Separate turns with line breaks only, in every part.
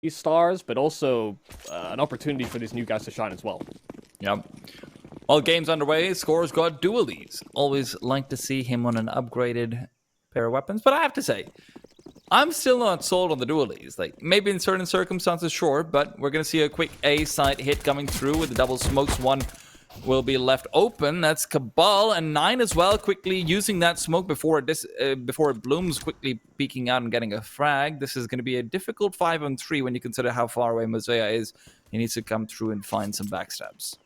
these stars, but also an opportunity for these new guys to shine as well.
Yep. Well, game's underway. Score's got dualies. Always like to see him on an upgraded pair of weapons, but I have to say, I'm still not sold on the dualies. Like, maybe in certain circumstances, sure, but we're going to see a quick A side hit coming through with the double smokes. One will be left open. That's Cabal, and 9 as well, quickly using that smoke before it blooms, quickly peeking out and getting a frag. This is going to be a difficult 5-on-3 when you consider how far away Mosea is. He needs to come through and find some backstabs.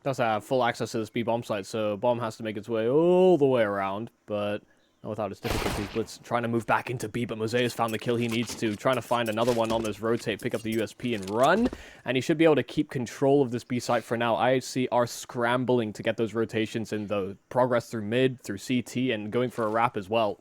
Does have full access to this B bomb site, so bomb has to make its way all the way around, but not without its difficulties. Blitz trying to move back into B, but Mosea's found the kill he needs to. Trying to find another one on this rotate, pick up the USP and run, and he should be able to keep control of this B site for now. IHC are scrambling to get those rotations and the progress through mid, through CT, and going for a wrap as well.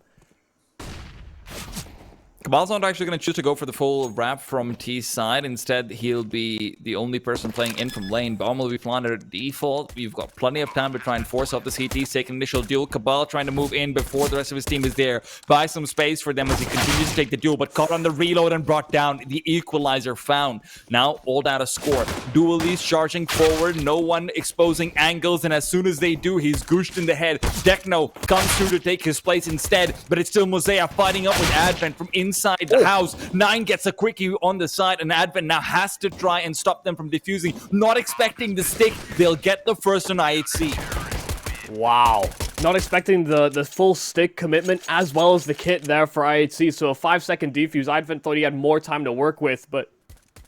Cabal's not actually going to choose to go for the full wrap from T side. Instead, he'll be the only person playing in from lane. Bomb will be planted at default. We've got plenty of time to try and force out the CTs, take an initial duel. Cabal trying to move in before the rest of his team is there. Buy some space for them as he continues to take the duel, but caught on the reload and brought down. The equalizer found. Now, all down to score. Dualies charging forward. No one exposing angles, and as soon as they do, he's gooshed in the head. Dekno comes through to take his place instead, but it's still Mosea fighting up with Advent from inside the house. 9 gets a quickie on the side, and Advent now has to try and stop them from defusing. Not expecting the stick. They'll get the first on IHC.
Wow. Not expecting the full stick commitment as well as the kit there for IHC. So a 5-second defuse. Advent thought he had more time to work with, but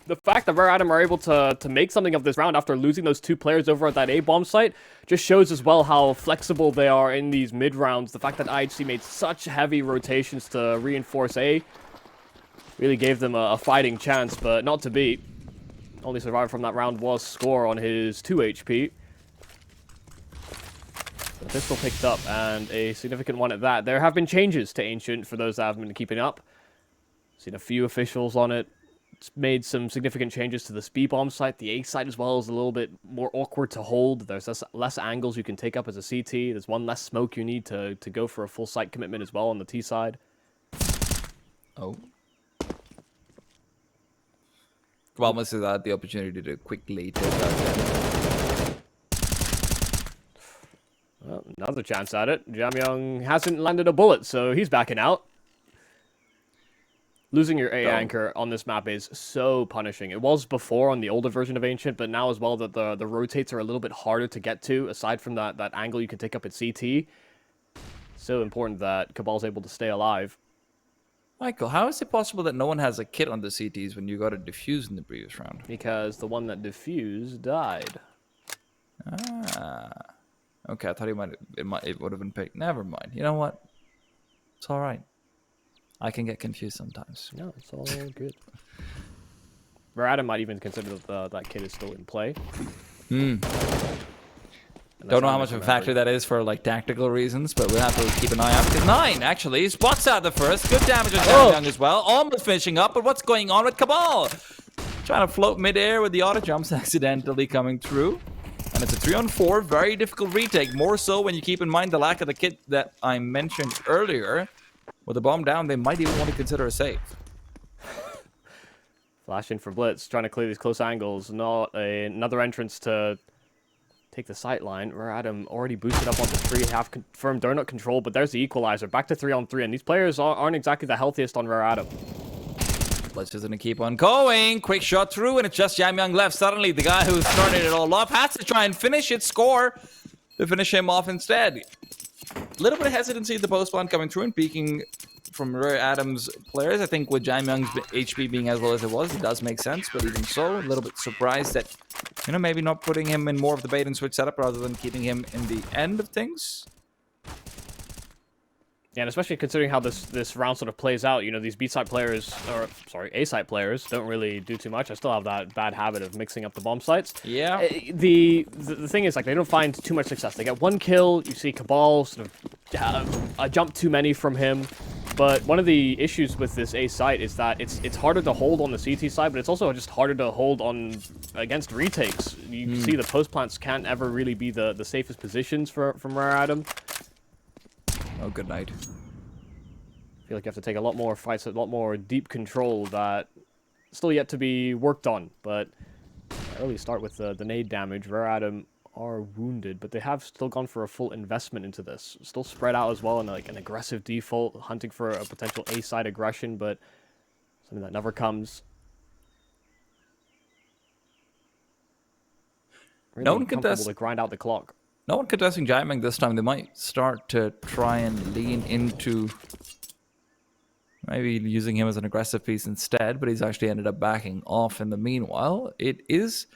the fact that Rare Adam are able to make something of this round after losing those 2 players over at that A-bomb site just shows as well how flexible they are in these mid-rounds. The fact that IHC made such heavy rotations to reinforce A really gave them a fighting chance, but not to beat. Only survivor from that round was Score on his 2 HP. The pistol picked up, and a significant one at that. There have been changes to Ancient for those that have been keeping up. Seen a few officials on it. It's made some significant changes to the speed bomb site. The A site as well is a little bit more awkward to hold. There's less angles you can take up as a CT. There's one less smoke you need to go for a full site commitment as well on the T side.
Oh. Well, must have had the opportunity to quickly take that.
Well, another chance at it. Jamyang hasn't landed a bullet, so he's backing out. Losing your A anchor on this map is so punishing. It was before on the older version of Ancient, but now as well that the rotates are a little bit harder to get to, aside from that angle you can take up at CT. So important that Cabal's able to stay alive.
Michael, how is it possible that no one has a kit on the CTs when you got a defuse in the previous round?
Because the one that defused died.
Ah. Okay, I thought it would have been picked. Never mind. You know what? It's all right. I can get confused sometimes.
No, it's all good. Rare Adam might even consider that kit is still in play.
Don't know how much of a factor that is for like tactical reasons, but we'll have to keep an eye out because 9 actually spots out the first. Good damage on Young as well. Almost finishing up, but what's going on with Cabal? Trying to float midair with the auto jumps accidentally coming through. And it's a 3-on-4, very difficult retake. More so when you keep in mind the lack of the kit that I mentioned earlier. With the bomb down, they might even want to consider a save.
Flashing for Blitz, trying to clear these close angles. Not another entrance to take the sight line. Rare Adam already boosted up onto 3, half confirmed donut control, but there's the equalizer. Back to 3-on-3, and these players aren't exactly the healthiest on Rare Adam.
Blitz is going to keep on going. Quick shot through, and it's just Jamyang left. Suddenly, the guy who's started it all off has to try and finish it, Score to finish him off instead. A little bit of hesitancy at the post spawn coming through and peeking from Rare Adam's players. I think with Jamyang's HP being as low as it was, it does make sense, but even so, a little bit surprised that, you know, maybe not putting him in more of the bait and switch setup rather than keeping him in the end of things.
Yeah, and especially considering how this round sort of plays out, you know, these B-side players, or, sorry, A-side players don't really do too much. I still have that bad habit of mixing up the bomb sites.
Yeah.
The thing is, like, they don't find too much success. They get one kill, you see Cabal sort of a jump too many from him. But one of the issues with this A site is that it's harder to hold on the CT side, but it's also just harder to hold on against retakes. You can see the post plants can't ever really be the safest positions from Rare Adam.
Oh, good night.
I feel like you have to take a lot more fights, a lot more deep control that still yet to be worked on, but early start with the nade damage. Rare Atom are wounded, but they have still gone for a full investment into this. Still spread out as well in like an aggressive default, hunting for a potential A-side aggression, but something that never comes. Really
No one
comfortable to grind out the clock.
No one contesting Jaiming this time. They might start to try and lean into maybe using him as an aggressive piece instead, but he's actually ended up backing off in the meanwhile. It is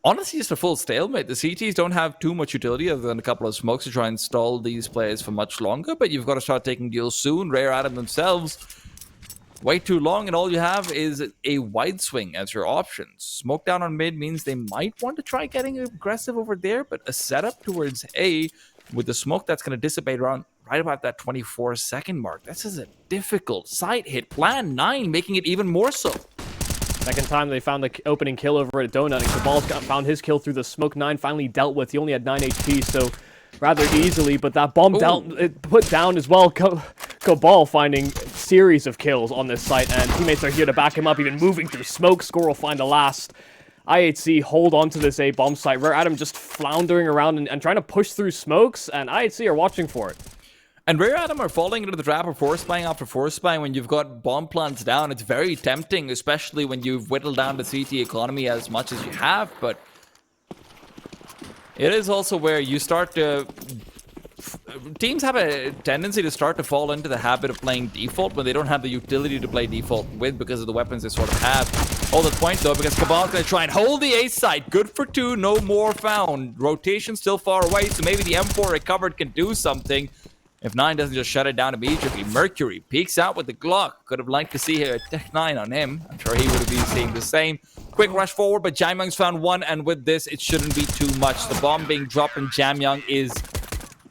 honestly just a full stalemate. The CTs don't have too much utility other than a couple of smokes to try and stall these players for much longer, but you've got to start taking deals soon. Rare Atom themselves wait too long, and all you have is a wide swing as your options. Smoke down on mid means they might want to try getting aggressive over there, but a setup towards A with the smoke that's going to dissipate around right about that 24-second mark. This is a difficult side hit. Plan 9 making it even more so.
Second time they found the opening kill over at Donut, and Cabal's found his kill through the smoke. 9 finally dealt with. He only had 9 HP, so rather easily, but that bomb down, it put down as well. Cabal finding series of kills on this site, and teammates are here to back him up, even moving through smoke. Score will find the last. IHC hold on to this A bomb site. Rare Atom just floundering around and trying to push through smokes, and IHC are watching for it.
And Rare Atom are falling into the trap of force buying after force buying when you've got bomb plants down. It's very tempting, especially when you've whittled down the CT economy as much as you have, but it is also where you start to... Teams have a tendency to start to fall into the habit of playing default when they don't have the utility to play default with because of the weapons they sort of have. All the point though, because Cabal's going to try and hold the A site. Good for 2, no more found. Rotation still far away, so maybe the M4 recovered can do something. If 9 doesn't just shut it down immediately. Mercury peeks out with the Glock. Could have liked to see a Tech 9 on him. I'm sure he would have been seeing the same. Quick rush forward, but Jamyoung's found one, and with this, it shouldn't be too much. The bomb being dropped, and Jamyoung is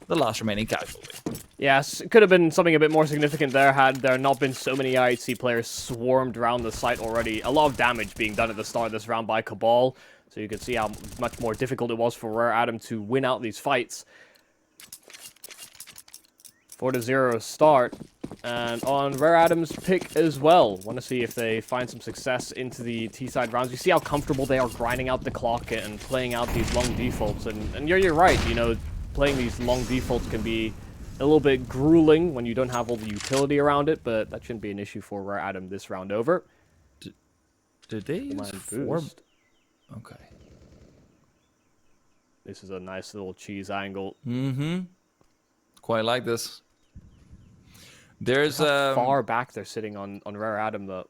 the last remaining casualty.
Yes, it could have been something a bit more significant there had there not been so many IHC players swarmed around the site already. A lot of damage being done at the start of this round by Cabal, so you can see how much more difficult it was for Rare Atom to win out these fights. 4-0 start, and on Rare Atom's pick as well. Want to see if they find some success into the T-side rounds. You see how comfortable they are grinding out the clock and playing out these long defaults, and you're right, you know, playing these long defaults can be a little bit grueling when you don't have all the utility around it, but that shouldn't be an issue for Rare Atom this round over.
Did they use 4? Okay.
This is a nice little cheese angle.
Mm-hmm. Quite like this. There's
how far back they're sitting on Rare Atom though.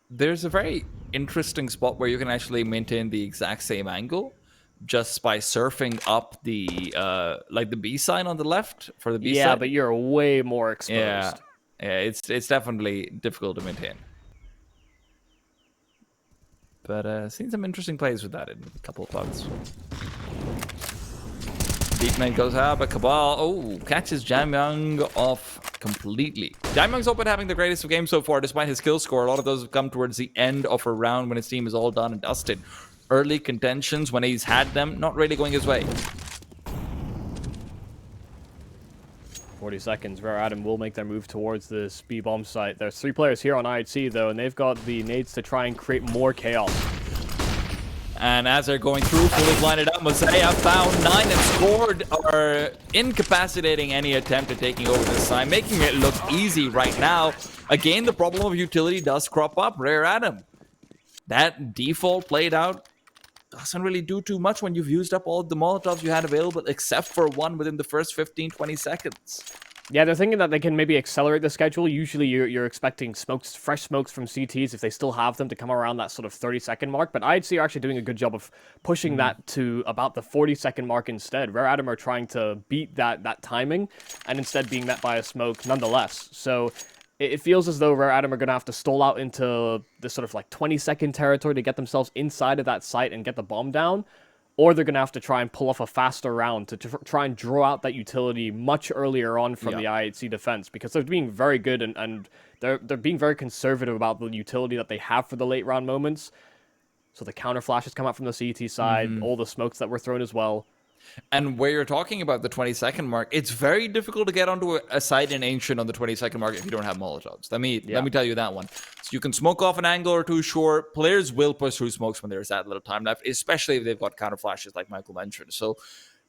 There's a very interesting spot where you can actually maintain the exact same angle just by surfing up the like the B sign on the left for the B side.
Yeah, but you're way more exposed.
Yeah, it's definitely difficult to maintain. But seen some interesting plays with that in a couple of bugs. Deep main goes out, but Cabal, catches Jamyoung off completely. Jamyoung's not been having the greatest of games so far, despite his kill score. A lot of those have come towards the end of a round when his team is all done and dusted. Early contentions, when he's had them, not really going his way.
40 seconds. Rare Atom will make their move towards this B-bomb site. There's 3 players here on IHC, though, and they've got the nades to try and create more chaos.
And as they're going through, fully blinded up, Mosaic found 9 and scored, are incapacitating any attempt at taking over this side, making it look easy right now. Again, the problem of utility does crop up. Rare Atom. That default played out doesn't really do too much when you've used up all the Molotovs you had available, except for one within the first 15-20 seconds.
Yeah, they're thinking that they can maybe accelerate the schedule. Usually you're expecting fresh smokes from CTs, if they still have them, to come around that sort of 30-second mark. But IHC are actually doing a good job of pushing that to about the 40-second mark instead. Rare Atom are trying to beat that timing, and instead being met by a smoke nonetheless. So it feels as though Rare Atom are going to have to stall out into this sort of like 20-second territory to get themselves inside of that site and get the bomb down. Or they're going to have to try and pull off a faster round to try and draw out that utility much earlier on from the IHC defense, because they're being very good and they're being very conservative about the utility that they have for the late round moments. So the counter flashes come out from the CT side, all the smokes that were thrown as well.
And where you're talking about the 20-second mark, it's very difficult to get onto a site in Ancient on the 20-second mark if you don't have Molotovs. Let me tell you that one. So you can smoke off an angle or two, sure. Players will push through smokes when there's that little time left, especially if they've got counter flashes like Michael mentioned. So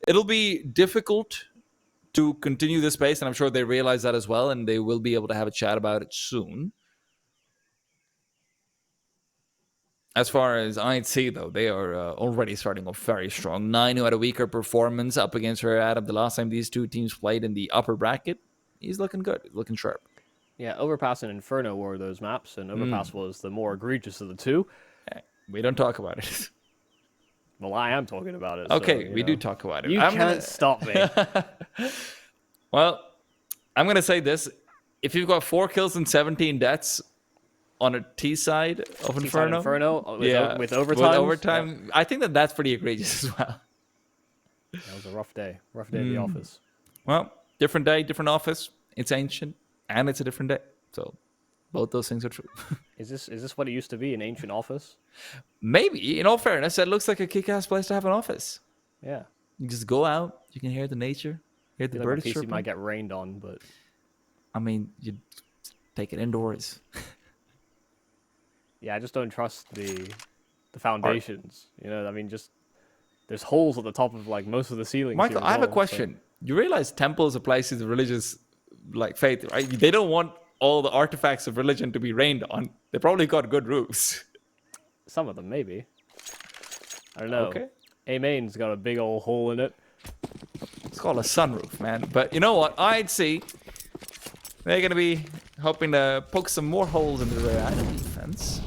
it'll be difficult to continue this pace, and I'm sure they realize that as well, and they will be able to have a chat about it soon. As far as IHC, though, they are already starting off very strong. 9 who had a weaker performance up against Rare Adam the last time these two teams played in the upper bracket. He's looking good. He's looking sharp.
Yeah, Overpass and Inferno were those maps, and Overpass was the more egregious of the two.
We don't talk about it.
Well, I am talking about it.
Okay,
so,
we do talk about it.
You can't stop me.
Well, I'm going to say this. If you've got 4 kills and 17 deaths on a T side of Inferno,
with overtime,
I think that's pretty egregious as well.
That was a rough day in the office.
Well, different day, different office. It's Ancient, and it's a different day. So both those things are true.
Is this what it used to be, an Ancient office?
Maybe. In all fairness, it looks like a kick-ass place to have an office.
Yeah.
You just go out. You can hear the nature, hear the birds
PC
chirping.
might get rained on, but
I mean, you take it indoors.
Yeah, I just don't trust the foundations. You know, I mean, just there's holes at the top of like most of the ceilings.
Michael, I have a question. So. You realize temples are places of religious like faith, right? They don't want all the artifacts of religion to be rained on. They probably got good roofs.
Some of them, maybe. I don't know.
Okay.
A-Main's got a big old hole in it.
It's called a sunroof, man. But you know what? I'd see they're going to be hoping to poke some more holes into their Adam defense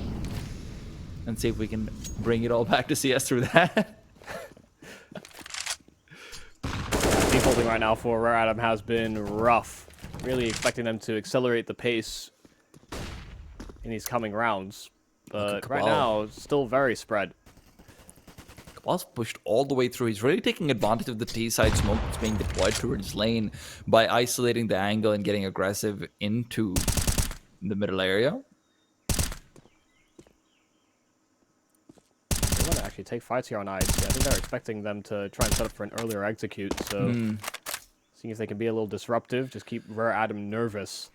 and see if we can bring it all back to CS through that.
Defaulting right now for Rare Adam has been rough. Really expecting them to accelerate the pace in these coming rounds. But right now, it's still very spread.
Kabal's pushed all the way through. He's really taking advantage of the T-side smoke that's being deployed towards lane by isolating the angle and getting aggressive into the middle area.
They want to actually take fights here on IHC. I think they're expecting them to try and set up for an earlier execute, so seeing if they can be a little disruptive, just keep Rare Adam nervous.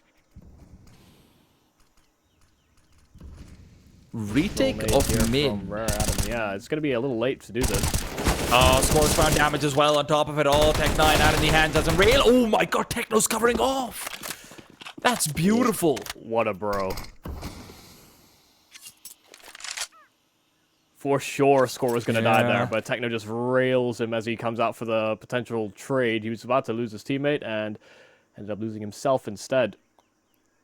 Retake of mid.
From Rare Adam. Yeah, it's going to be a little late to do this.
Oh, scores found damage as well on top of it all. Tech 9 out in the hands doesn't rail. Oh my god, Techno's covering off. That's beautiful.
What a bro. For sure, Score was going to die there, but Techno just rails him as he comes out for the potential trade. He was about to lose his teammate and ended up losing himself instead.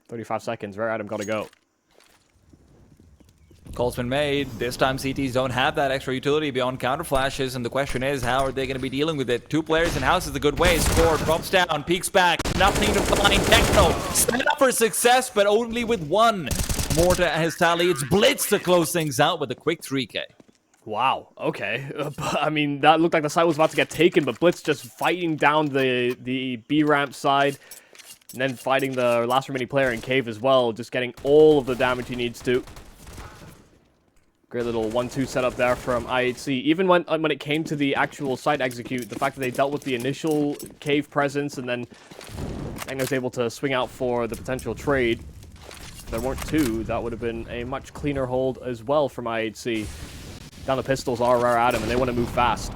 35 seconds, Rare Adam got to go.
Call's been made. This time CTs don't have that extra utility beyond counter flashes, and the question is, how are they going to be dealing with it? 2 players in house is a good way. Score drops down, peeks back, nothing to find. Techno set up for success, but only with 1 more to his tally. It's Blitz to close things out with a quick 3K.
Wow, okay. I mean, that looked like the site was about to get taken, but Blitz just fighting down the B ramp side, and then fighting the last remaining player in cave as well, just getting all of the damage he needs to. Great little 1-2 setup there from IHC. Even when it came to the actual site execute, the fact that they dealt with the initial cave presence and then Techno was able to swing out for the potential trade. If there weren't 2, that would have been a much cleaner hold as well from IHC. Down the pistols are Rare Adam, and they want to move fast.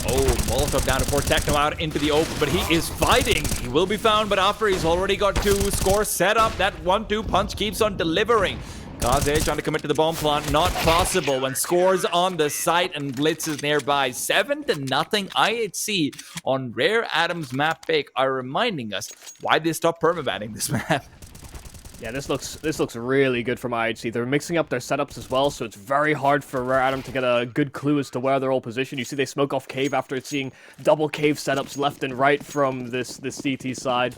Oh, Molotov down to force Techno out into the open, but he is fighting. He will be found, but after he's already got 2 scores set up, that 1-2 punch keeps on delivering. Kaze trying to commit to the bomb plant, not possible when Scores on the site and Blitz is nearby. 7-0 IHC on Rare Adam's map pick are reminding us why they stopped permabanning this map.
Yeah, this looks really good from IHC. They're mixing up their setups as well, so it's very hard for Rare Adam to get a good clue as to where they're all positioned. You see they smoke off cave after seeing double cave setups left and right from this CT side.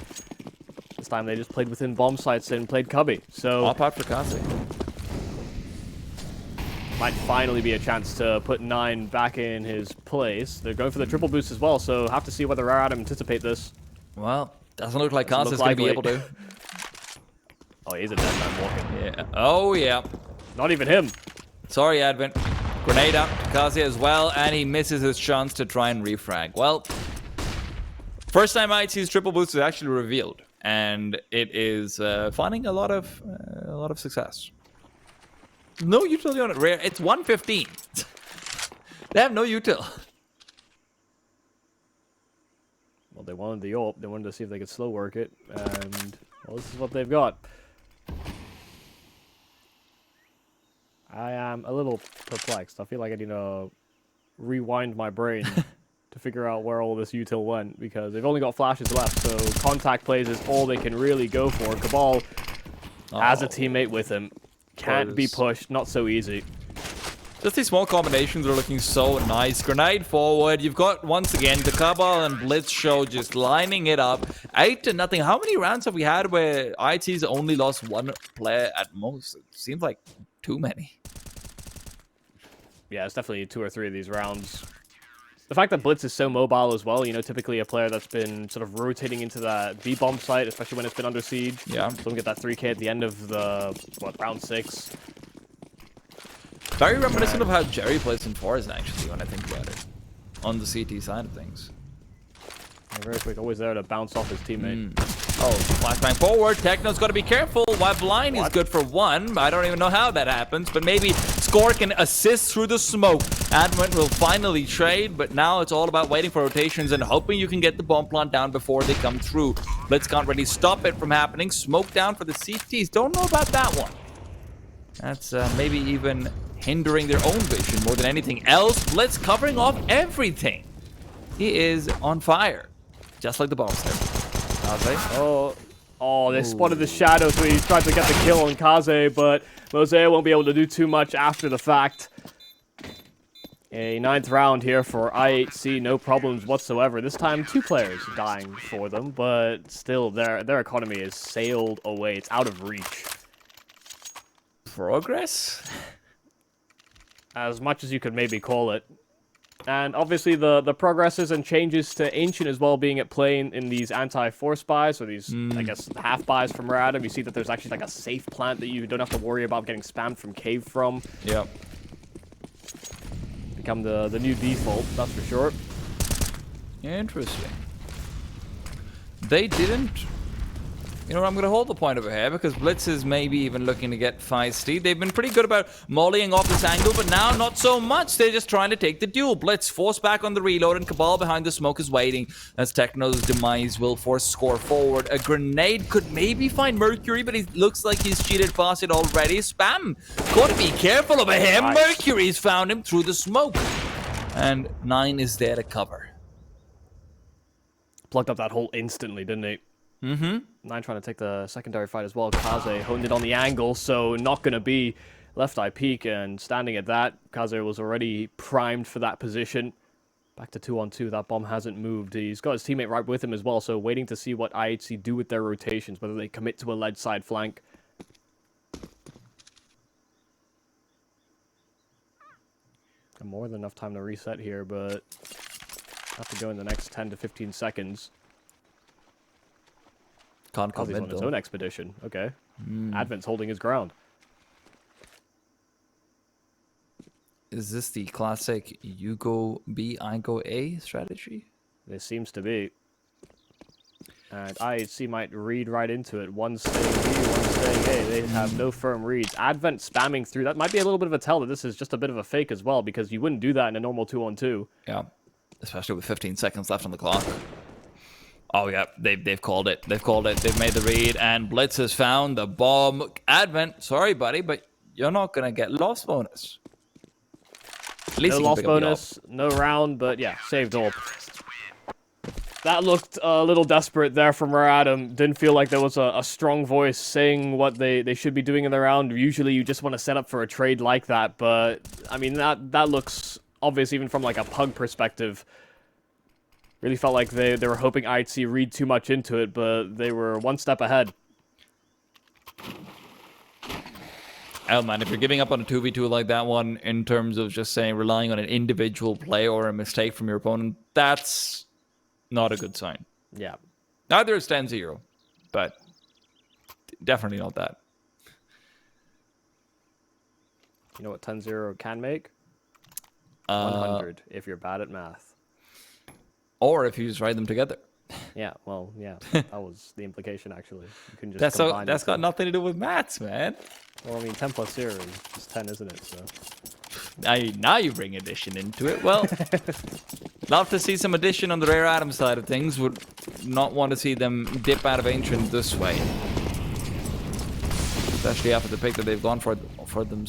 This time they just played within bomb sites and played cubby. So
Pop out for Kaze.
Might finally be a chance to put 9 back in his place. They're going for the triple boost as well, so have to see whether Rare Adam anticipate this.
Well, doesn't look like Kaze is going to be able to.
Oh, he's a dead man walking.
Yeah. Oh, yeah.
Not even him.
Sorry, Advent. Grenade out to Kaze as well, and he misses his chance to try and refrag. Well, first time IHC's triple boost is actually revealed, and it is finding a lot of success. No utility on it, rare. It's 115. They have no util.
Well, they wanted the AWP. They wanted to see if they could slow work it, and well, this is what they've got. I am a little perplexed. I feel like I need to rewind my brain to figure out where all this util went, because they've only got flashes left, so contact plays is all they can really go for. Cabal has a teammate with him. Can't be pushed. Not so easy.
Just these small combinations are looking so nice. Grenade forward. You've got, once again, the Cabal and Blitz show just lining it up. 8-0. How many rounds have we had where IHC's only lost one player at most? It seems like too many.
Yeah, it's definitely 2 or 3 of these rounds. The fact that Blitz is so mobile as well, you know, typically a player that's been sort of rotating into that B-bomb site, especially when it's been under siege.
Yeah.
So we get that 3K at the end of the, round 6.
Very reminiscent of how Jerry plays in Forest, actually, when I think about it. On the CT side of things.
Yeah, very quick, always there to bounce off his teammate.
Oh, flashbang forward. Techno's got to be careful. While blind is good for 1. I don't even know how that happens, but maybe Score can assist through the smoke. Advent will finally trade, but now it's all about waiting for rotations and hoping you can get the bomb plant down before they come through. Blitz can't really stop it from happening. Smoke down for the CTs. Don't know about that one. That's maybe even hindering their own vision more than anything else. Blitz covering off everything. He is on fire. Just like the bombs there.
Oh, they spotted the shadow, so he tried to get the kill on Kaze, but Mosaic won't be able to do too much after the fact. A 9th round here for IHC, no problems whatsoever. This time, 2 players dying for them, but still, their economy is sailed away. It's out of reach.
Progress?
As much as you could maybe call it. And obviously the progresses and changes to Ancient as well being at play in these anti-force buys, or these, I guess, half buys from Radom. You see that there's actually like a safe plant that you don't have to worry about getting spammed from cave from.
Yep.
Become the new default, that's for sure.
Interesting. They didn't... You know what, I'm going to hold the point over here because Blitz is maybe even looking to get feisty. They've been pretty good about mollying off this angle, but now not so much. They're just trying to take the duel. Blitz forced back on the reload, and Cabal behind the smoke is waiting as Techno's demise will force Score forward. A grenade could maybe find Mercury, but he looks like he's cheated past it already. Spam! Gotta be careful over him. Nice. Mercury's found him through the smoke. And 9 is there to cover.
Plugged up that hole instantly, didn't he?
Mm-hmm.
9 trying to take the secondary fight as well. Kaze honed it on the angle, so not going to be left eye peek, and standing at that, Kaze was already primed for that position. Back to 2-on-2, that bomb hasn't moved. He's got his teammate right with him as well, so waiting to see what IHC do with their rotations, whether they commit to a lead side flank. Got more than enough time to reset here, but have to go in the next 10 to 15 seconds.
Can't
He's on his own expedition. Okay. Advent's holding his ground.
Is this the classic you go B, I go A strategy?
This seems to be. And IHC might read right into it. One staying B, one staying A. They have no firm reads. Advent spamming through. That might be a little bit of a tell that this is just a bit of a fake as well, because you wouldn't do that in a normal 2-on-2.
Yeah. Especially with 15 seconds left on the clock. Oh, yeah, they've called it. They've called it. They've made the read, and Blitz has found the bomb. Advent, sorry, buddy, but you're not going to get loss bonus. At least
no loss bonus, no round, but yeah, saved all. That looked a little desperate there from Radom. Didn't feel like there was a strong voice saying what they should be doing in the round. Usually you just want to set up for a trade like that, but, I mean, that looks obvious even from like a pug perspective. Really felt like they were hoping IHC read too much into it, but they were one step ahead.
Oh man, if you're giving up on a 2v2 like that one, in terms of just saying relying on an individual play or a mistake from your opponent, that's not a good sign.
Yeah.
Neither is 10-0, but definitely not that.
You know what 10-0 can make? 100 if you're bad at math.
Or if you just write them together.
Yeah, well, yeah, that was the implication, actually. You can just combine
That's got nothing to do with maths, man.
Well, I mean, 10 plus 0 is just 10, isn't it? So.
Now you bring addition into it. Well, love to see some addition on the Rare Atom side of things. Would not want to see them dip out of Ancient this way. Especially after the pick that they've gone for them.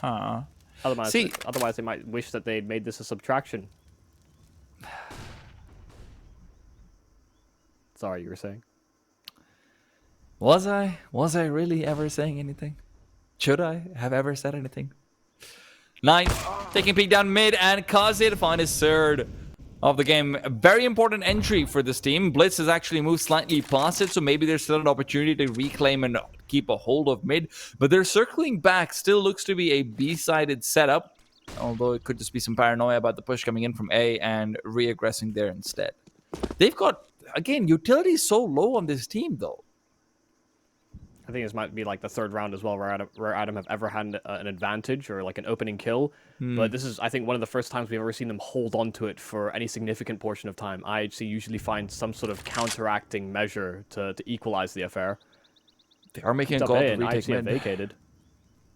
Huh.
Otherwise, they might wish that they'd made this a subtraction. Sorry, you were saying?
Was I really ever saying anything? Should I have ever said anything? 9, taking a peek down mid, and Kaze to find his third of the game. A very important entry for this team. Blitz has actually moved slightly past it, so maybe there's still an opportunity to reclaim and keep a hold of mid. But they're circling back. Still looks to be a B-sided setup, although it could just be some paranoia about the push coming in from A and re-aggressing there instead. They've got, again, utility so low on this team, though.
I think this might be like the third round as well where Adam have ever had an advantage or like an opening kill. But this is, I think, one of the first times we've ever seen them hold on to it for any significant portion of time. IHC usually finds some sort of counteracting measure to equalize the affair.
They are making a call to retake mid.
Vacated.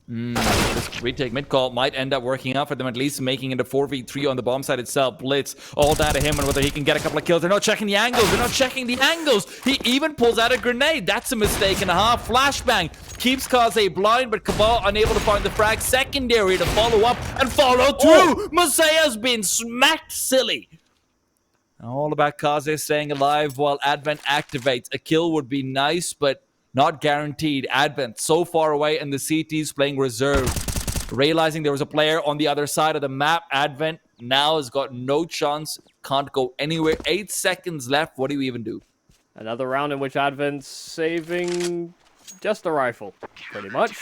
This retake mid call might end up working out for them, at least making it a 4v3 on the bomb side itself. Blitz all down to him and whether he can get a couple of kills. They're not checking the angles. He even pulls out a grenade. That's a mistake and a half. Flashbang keeps Kaze blind, but Cabal unable to find the frag. Secondary to follow up and follow through. Masaya's been smacked silly. All about Kaze staying alive while Advent activates. A kill would be nice, but not guaranteed. Advent so far away, and the CT's playing reserve. Realizing there was a player on the other side of the map, Advent now has got no chance. Can't go anywhere. 8 seconds left. What do you even do?
Another round in which Advent's saving just a rifle, pretty much.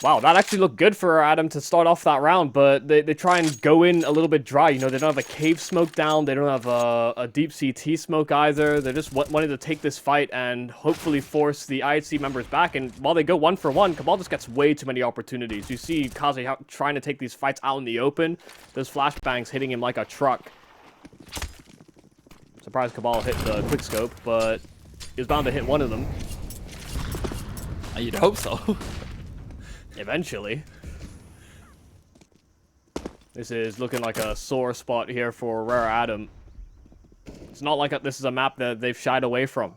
Wow, that actually looked good for Adam to start off that round, but they try and go in a little bit dry. You know, they don't have a cave smoke down. They don't have a deep CT smoke either. They're just wanting to take this fight and hopefully force the IHC members back. And while they go 1 for 1, Cabal just gets way too many opportunities. You see Kaze trying to take these fights out in the open. Those flashbangs hitting him like a truck. Surprised Cabal hit the quickscope, but he was bound to hit one of them.
You'd hope so.
Eventually. This is looking like a sore spot here for Rare Adam. It's not like this is a map that they've shied away from.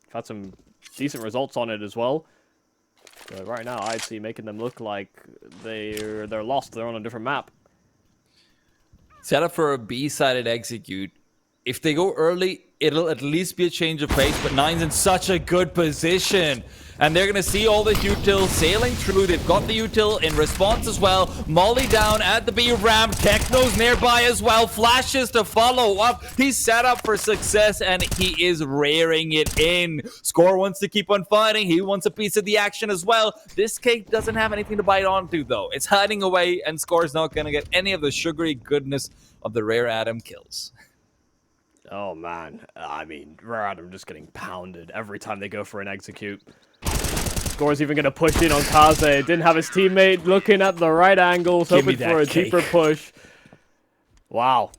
They've had some decent results on it as well. But right now, I'd see making them look like they're lost. They're on a different map.
Set up for a B-sided execute. If they go early, it'll at least be a change of pace, but Nine's in such a good position. And they're going to see all the util sailing through. They've got the util in response as well. Molly down at the B ramp. Techno's nearby as well. Flashes to follow up. He's set up for success, and he is rearing it in. Score wants to keep on fighting. He wants a piece of the action as well. This cake doesn't have anything to bite onto, though. It's hiding away, and Score's not going to get any of the sugary goodness of the Rare Adam kills.
Oh, man. I mean, Rare Adam just getting pounded every time they go for an execute. Score's even going to push in on Kaze. Didn't have his teammate looking at the right angles, hoping for a deeper push. Wow.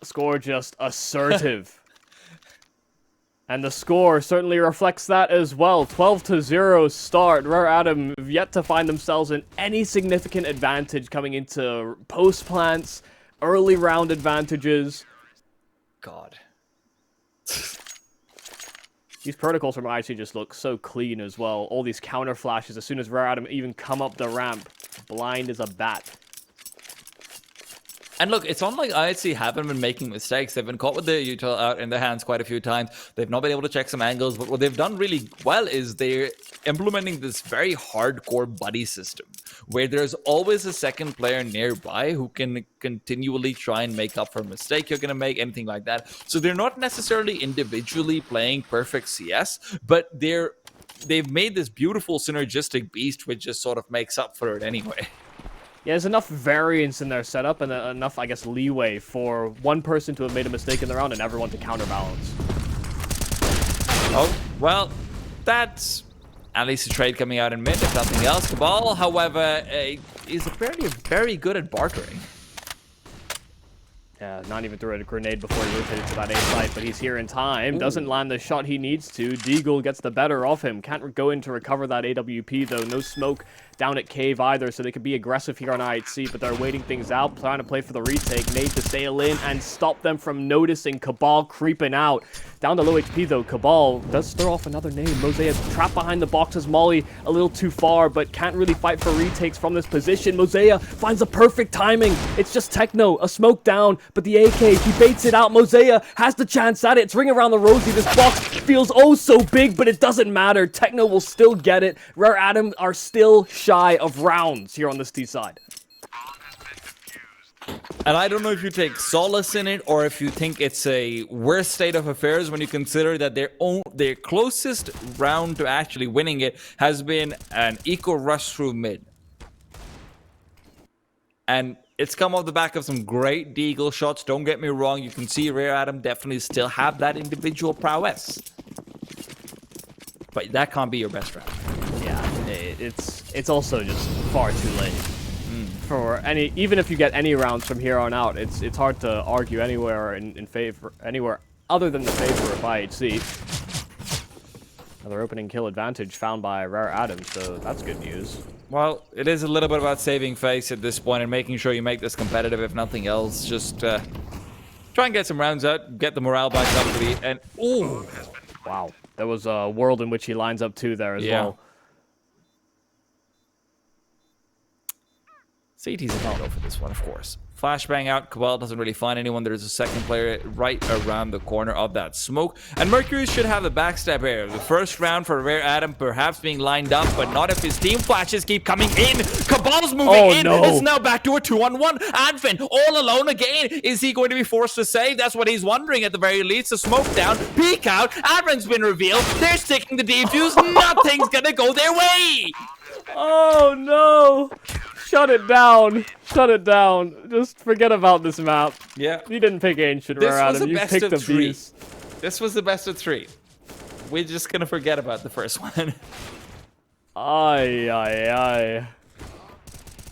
Score just assertive. And the score certainly reflects that as well. 12-0 start. Rare Adam have yet to find themselves in any significant advantage coming into post plants, early round advantages.
God.
These protocols from IHC just look so clean as well. All these counter flashes as soon as Rare Adam even come up the ramp. Blind as a bat.
And look, it's not like IHC haven't been making mistakes. They've been caught with the util out in their hands quite a few times. They've not been able to check some angles, but what they've done really well is they're implementing this very hardcore buddy system where there's always a second player nearby who can continually try and make up for a mistake you're going to make, anything like that. So they're not necessarily individually playing perfect CS, but they've made this beautiful synergistic beast which just sort of makes up for it anyway.
Yeah, there's enough variance in their setup and enough, I guess, leeway for one person to have made a mistake in the round and everyone to counterbalance.
Oh, well, that's At least a trade coming out in mid, if nothing else. Cabal, however, is apparently very good at bartering.
Yeah, not even threw a grenade before he rotated to that A site, but he's here in time. Doesn't land the shot he needs to. Deagle gets the better of him. Can't go in to recover that AWP, though. No smoke down at Cave either, so they could be aggressive here on IHC, but they're waiting things out, trying to play for the retake. Nade to sail in and stop them from noticing Cabal creeping out. Down to low HP, though. Cabal does throw off another nade. Mosaic trapped behind the boxes. Molly a little too far, but can't really fight for retakes from this position. Mosaic finds the perfect timing. It's just Techno, a smoke down, but the AK, he baits it out. Mosaic has the chance at it. It's ringing around the rosy. This box feels oh so big, but it doesn't matter. Techno will still get it. Rare Adam are still shy of rounds here on this T side.
And I don't know if you take solace in it or if you think it's a worse state of affairs when you consider that their closest round to actually winning it has been an eco rush through mid. And it's come off the back of some great Deagle shots. Don't get me wrong. You can see Rare Adam definitely still have that individual prowess. But that can't be your best round.
Yeah, it's also just far too late. For any, even if you get any rounds from here on out, it's hard to argue anywhere in favor, anywhere other than the favor of IHC. Another opening kill advantage found by Rare Adam, so that's good news.
Well, it is a little bit about saving face at this point and making sure you make this competitive, if nothing else. Just try and get some rounds out, get the morale back up to the end. Ooh!
Wow, there was a world in which he lines up two there as well.
CT's a go for this one, of course. Flashbang out. Cabal doesn't really find anyone. There's a second player right around the corner of that smoke. And Mercury should have the backstab here. The first round for Rare Adam perhaps being lined up, but not if his team flashes keep coming in. Cabal's moving in.
No.
It's now back to a 2-on-1. Advent all alone again. Is he going to be forced to save? That's what he's wondering at the very least. The smoke down. Peek out. Advent's been revealed. They're sticking the defuse. Nothing's going to go their way.
Oh no! Shut it down. Shut it down. Just forget about this map.
Yeah.
You didn't pick Ancient, Rare Adam. You picked the Beast.
This was the best of 3. We're just gonna forget about the first one.
Ay, ay, ay.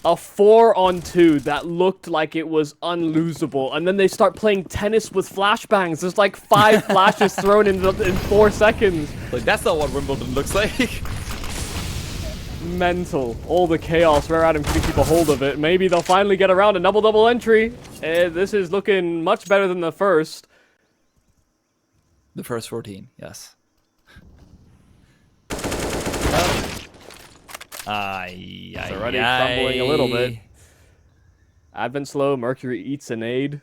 A 4-on-2 that looked like it was unlosable, and then they start playing tennis with flashbangs. There's like 5 flashes thrown in 4 seconds.
Like, that's not what Wimbledon looks like.
Mental. All the chaos. Rare Adam couldn't keep a hold of it. Maybe they'll finally get around a double entry. This is looking much better than the first.
The first 14, yes.
It's already crumbling a little bit. Advent slow. Mercury eats an aid.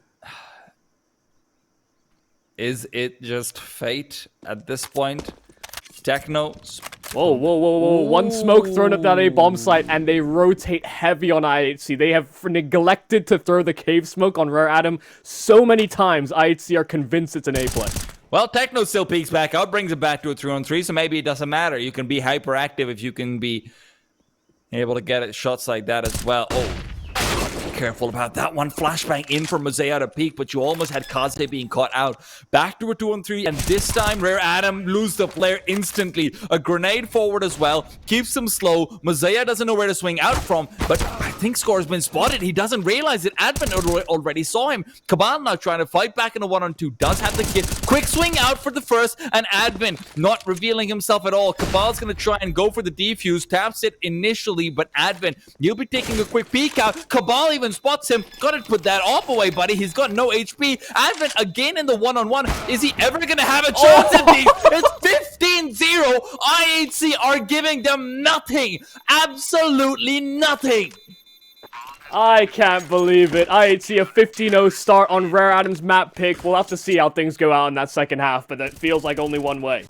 Is it just fate at this point? Techno.
Whoa, whoa, whoa, whoa. One smoke thrown up that A bomb site, and they rotate heavy on IHC. They have neglected to throw the cave smoke on Rare Adam so many times. IHC are convinced it's an A play.
Well, Techno still peeks back out, brings it back to a 3-on-3, so maybe it doesn't matter. You can be hyperactive if you can be able to get shots like that as well. Oh. Careful about that one. Flashbang in for Mosaic to peek, but you almost had Kaze being caught out. Back to a 2-on-3, and this time Rare Adam lose the player instantly. A grenade forward as well. Keeps him slow. Mosaic doesn't know where to swing out from, but I think Score's been spotted. He doesn't realize it. Advent already saw him. Cabal now trying to fight back in a 1-on-2. Does have the kit. Quick swing out for the first, and Advent not revealing himself at all. Cabal's going to try and go for the defuse. Taps it initially, but Advent, you'll be taking a quick peek out. Cabal even spots him. Gotta put that off away, buddy. He's got no HP. Advent again in the 1-on-1. Is he ever gonna have a chance at these? It's 15-0. IHC are giving them nothing. Absolutely nothing.
I can't believe it. IHC a 15-0 start on Rare Adam's map pick. We'll have to see how things go out in that second half, but that feels like only one way.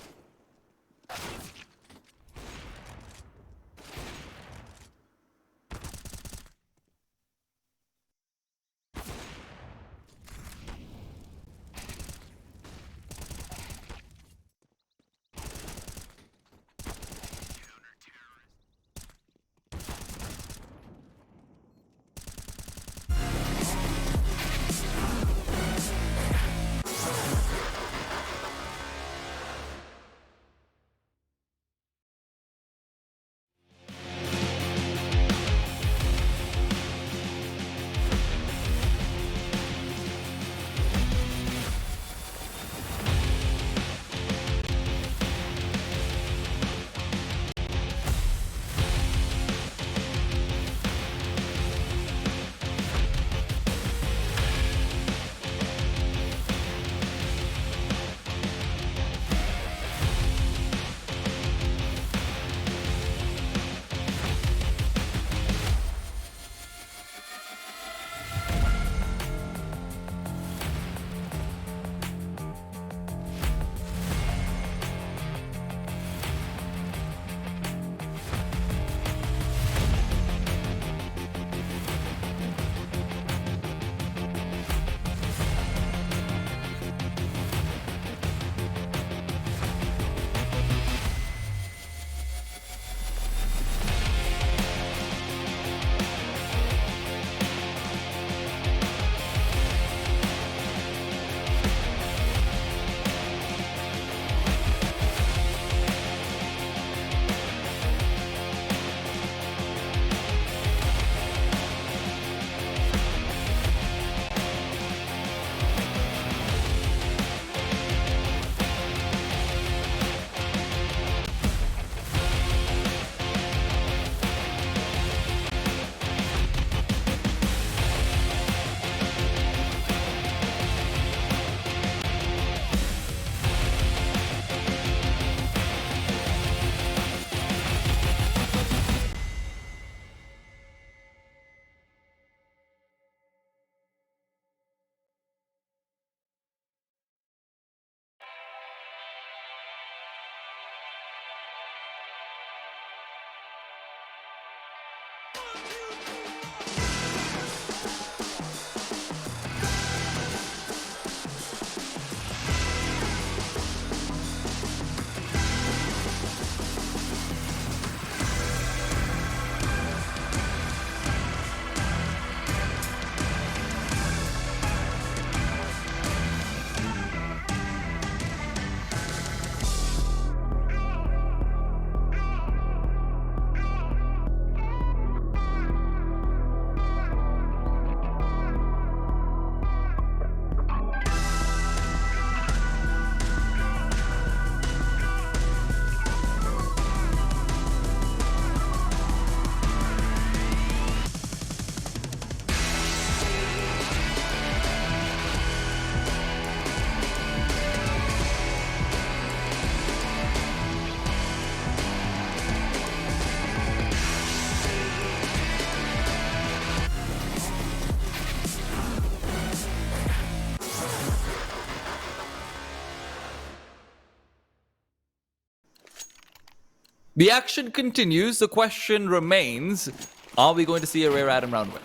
The action continues. The question remains, are we going to see a rare Adam round win?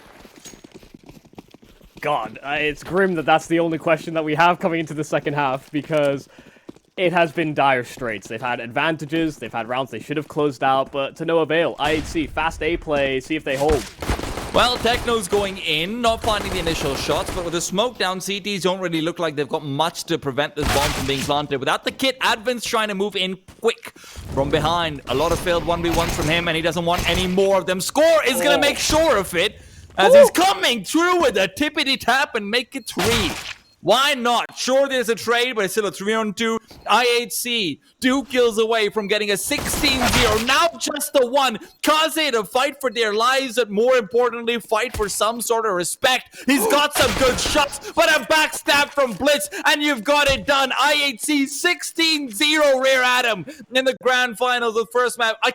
God, it's grim that that's the only question that we have coming into the second half, because it has been dire straits. They've had advantages, they've had rounds they should have closed out, but to no avail. IHC, fast A play, see if they hold.
Well, Techno's going in, not finding the initial shots, but with the smoke down, CTs don't really look like they've got much to prevent this bomb from being planted. Without the kit, Advent's trying to move in quick from behind. A lot of failed 1v1s from him, and he doesn't want any more of them. Score is going to make sure of it, as he's coming through with a tippity-tap and make it 3. Why not? Sure, there's a trade, but it's still a 3-on-2. IHC, 2 kills away from getting a 16-0. Now just the 1. Kaze to fight for their lives, but more importantly, fight for some sort of respect. He's got some good shots, but a backstab from Blitz, and you've got it done. IHC 16-0 Rare Adam in the grand finals of first map.